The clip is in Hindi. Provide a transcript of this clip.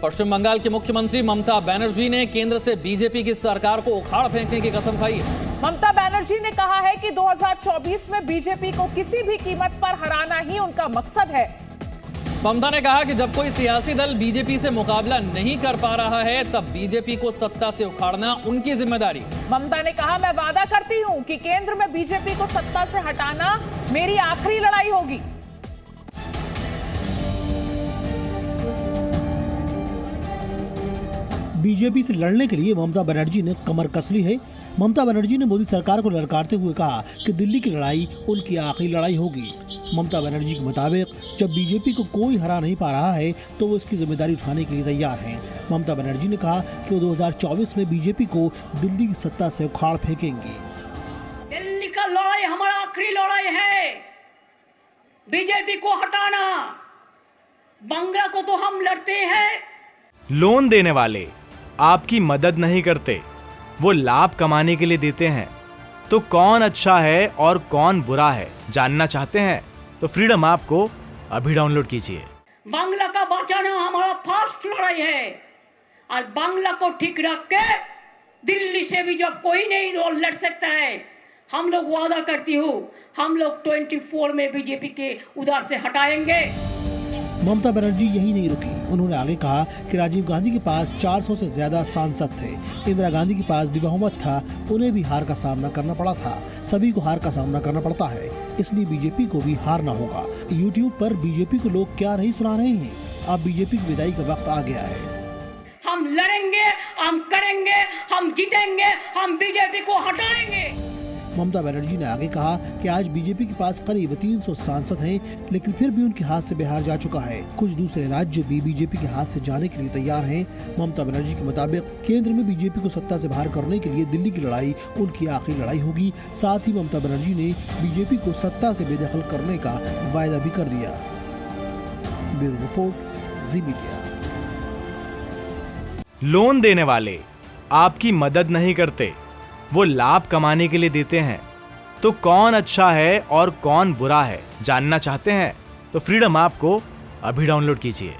पश्चिम बंगाल की मुख्यमंत्री ममता बनर्जी ने केंद्र से बीजेपी की सरकार को उखाड़ फेंकने की कसम खाई है। ममता बनर्जी ने कहा है कि 2024 में बीजेपी को किसी भी कीमत पर हराना ही उनका मकसद है। ममता ने कहा कि जब कोई सियासी दल बीजेपी से मुकाबला नहीं कर पा रहा है, तब बीजेपी को सत्ता से उखाड़ना उनकी जिम्मेदारी। ममता ने कहा, मैं वादा करती हूं कि केंद्र में बीजेपी को सत्ता से हटाना मेरी आखिरी लड़ाई होगी। बीजेपी से लड़ने के लिए ममता बनर्जी ने कमर कस ली है। ममता बनर्जी ने मोदी सरकार को ललकारते हुए कहा कि दिल्ली की लड़ाई उनकी आखिरी लड़ाई होगी। ममता बनर्जी के मुताबिक जब बीजेपी को कोई हरा नहीं पा रहा है तो वो इसकी जिम्मेदारी उठाने के लिए तैयार हैं। ममता बनर्जी ने कहा कि वो 2024 में बीजेपी को दिल्ली की सत्ता से उखाड़ फेंकेंगी। दिल्ली का लड़ाई हमारा आखिरी लड़ाई है। बीजेपी को हटाना, बंगला को तो हम लड़ते हैं। लोन देने वाले आपकी मदद नहीं करते, वो लाभ कमाने के लिए देते हैं। तो कौन अच्छा है और कौन बुरा है जानना चाहते हैं तो फ्रीडम ऐप को अभी डाउनलोड कीजिए। बांग्ला का बचाना हमारा फर्स्ट लड़ाई है और बांग्ला को ठीक रख के दिल्ली से भी जब कोई नहीं लड़ सकता है, हम लोग वादा करती हूँ, हम लोग 24 में बीजेपी के उधर से हटाएंगे। ममता बनर्जी यही नहीं रुकी। उन्होंने आगे कहा कि राजीव गांधी के पास 400 से ज्यादा सांसद थे, इंदिरा गांधी के पास भी बहुमत था, उन्हें भी हार का सामना करना पड़ा था। सभी को हार का सामना करना पड़ता है, इसलिए बीजेपी को भी हारना होगा। यूट्यूब पर बीजेपी को लोग क्या नहीं सुना रहे हैं। अब बीजेपी की विदाई का वक्त आ गया है। हम लड़ेंगे, हम करेंगे, हम जीतेंगे, हम बीजेपी को हटाएंगे। ममता बनर्जी ने आगे कहा कि आज बीजेपी के पास करीब 300 सांसद हैं, लेकिन फिर भी उनके हाथ से बिहार जा चुका है। कुछ दूसरे राज्य भी बीजेपी के हाथ से जाने के लिए तैयार हैं। ममता बनर्जी के मुताबिक केंद्र में बीजेपी को सत्ता से बाहर करने के लिए दिल्ली की लड़ाई उनकी आखिरी लड़ाई होगी। साथ ही ममता बनर्जी ने बीजेपी को सत्ता से बेदखल करने का वायदा भी कर दिया। ब्यूरो रिपोर्ट, जी मीडिया। लोन देने वाले आपकी मदद नहीं करते, वो लाभ कमाने के लिए देते हैं। तो कौन अच्छा है और कौन बुरा है जानना चाहते हैं तो फ्रीडम ऐप को अभी डाउनलोड कीजिए।